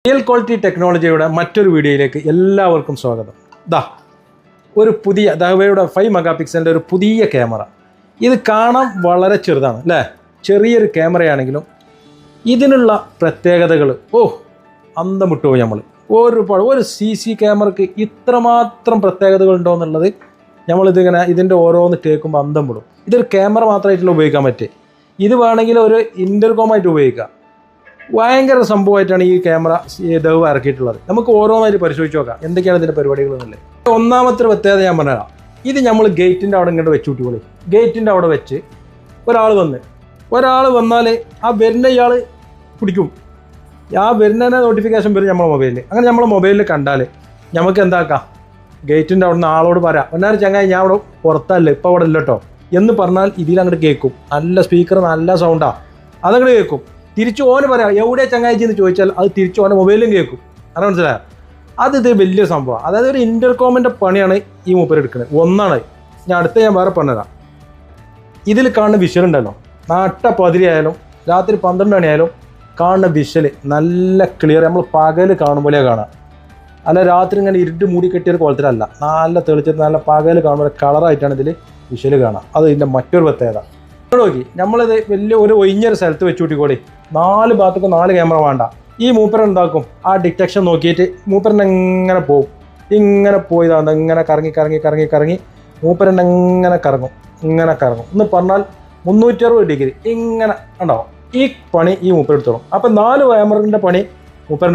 Real quality ടെക്നോളജിയുടെ മറ്റൊരു വീഡിയോയിലേക്ക് എല്ലാവർക്കും സ്വാഗതം. ഒരു പുതിയ ദാവയുടെ 5 മെഗാ പിക്സലിൻ്റെ ഒരു പുതിയ ക്യാമറ. ഇത് കാണാൻ വളരെ ചെറുതാണ് അല്ലേ, ചെറിയൊരു ക്യാമറയാണെങ്കിലും ഇതിനുള്ള പ്രത്യേകതകൾ അന്തം വിട്ടുപോയി. നമ്മൾ ഒരു CC ക്യാമറയ്ക്ക് ഇത്രമാത്രം പ്രത്യേകതകൾ ഉണ്ടോ എന്നുള്ളത് നമ്മളിതിങ്ങനെ ഇതിൻ്റെ ഓരോന്ന് കേൾക്കുമ്പോൾ അന്തം വിടും. ഇതൊരു ക്യാമറ മാത്രമായിട്ടുള്ള ഉപയോഗിക്കാൻ പറ്റും. ഇത് വേണമെങ്കിൽ ഒരു ഇൻ്റർകോമായിട്ട് ഉപയോഗിക്കാം. ഭയങ്കര സംഭവമായിട്ടാണ് ഈ ക്യാമറ ദവ് ഇറക്കിയിട്ടുള്ളത്. നമുക്ക് ഓരോന്നായിട്ട് പരിശോധിച്ച് നോക്കാം എന്തൊക്കെയാണ് ഇതിൻ്റെ പരിപാടികൾ എന്നുള്ളത്. ഒന്നാമത്തെ പ്രത്യേകത ഞാൻ പറഞ്ഞുതരാം. ഇത് നമ്മൾ ഗേറ്റിൻ്റെ അവിടെ ഇങ്ങോട്ട് വെച്ച് വിട്ടുകൊള്ളി. ഗേറ്റിൻ്റെ അവിടെ വെച്ച് ഒരാൾ വന്നാൽ ആ വരുന്ന ഇയാൾ പിടിക്കും. ആ വരുന്നതിനെ നോട്ടിഫിക്കേഷൻ വരും നമ്മുടെ മൊബൈലിൽ. അങ്ങനെ നമ്മൾ മൊബൈലിൽ കണ്ടാൽ നമുക്ക് എന്താക്കാം, ഗേറ്റിൻ്റെ അവിടെ നിന്ന് ആളോട് പറയാം, ഒന്നാമത് ചങ്ങായി ഞാൻ അവിടെ പുറത്തല്ല, ഇപ്പോൾ അവിടെ ഇല്ല കേട്ടോ എന്ന് പറഞ്ഞാൽ ഇതിലങ്ങോട്ട് കേൾക്കും. നല്ല സ്പീക്കർ, നല്ല സൗണ്ടാണ്, അതങ്ങോട്ട് കേൾക്കും. തിരിച്ച് ഓന് പറയാം എവിടെ ചങ്ങായിച്ചി എന്ന് ചോദിച്ചാൽ അത് തിരിച്ച് ഓനെ മൊബൈലിലും കേൾക്കും. അങ്ങനെ മനസ്സിലായോ? ഇത് വലിയ സംഭവമാണ്. അതായത് ഒരു ഇൻ്റർകോമിൻ്റെ പണിയാണ് ഈ മൂപ്പർ എടുക്കുന്നത്. ഒന്നാണ് ഞാൻ വേറെ പറഞ്ഞുതരാം. ഇതിൽ കാണുന്ന വിഷ്വൽ ഉണ്ടല്ലോ, നട്ടപ്പതിരിയായാലും രാത്രി 12 മണിയായാലും കാണുന്ന വിഷ്വൽ നല്ല ക്ലിയർ. നമ്മൾ പകൽ കാണുമ്പോഴേ കാണാം, അല്ല രാത്രി ഇങ്ങനെ ഇരുട്ട് മൂടി കെട്ടിയൊരു കോലത്തിലല്ല, നല്ല തെളിച്ചിട്ട് നല്ല പകൽ കാണുമ്പോൾ കളറായിട്ടാണ് ഇതിൽ വിഷ്വൽ കാണാം. അത് ഇതിൻ്റെ മറ്റൊരു പ്രത്യേകത. നോക്കി നമ്മളിത് വലിയ ഒരു ഒഴിഞ്ഞൊരു സ്ഥലത്ത് വെച്ച് കൂട്ടിക്കോളി. 4 ഭാഗത്തേക്കും 4 ക്യാമറ വേണ്ട. ഈ മൂപ്പരൻ എന്താക്കും, ആ ഡിറ്റക്ഷൻ നോക്കിയിട്ട് മൂപ്പരൻ എങ്ങനെ പോകും, ഇങ്ങനെ പോയതാണ് ഇങ്ങനെ കറങ്ങി മൂപ്പരൻ എങ്ങനെ കറങ്ങും എന്ന് പറഞ്ഞാൽ 360 ഡിഗ്രി ഇങ്ങനെ ഉണ്ടാവും. ഈ പണി ഈ മൂപ്പരെടുത്തോളും. അപ്പം 4 ക്യാമറൻ്റെ പണി മൂപ്പരൻ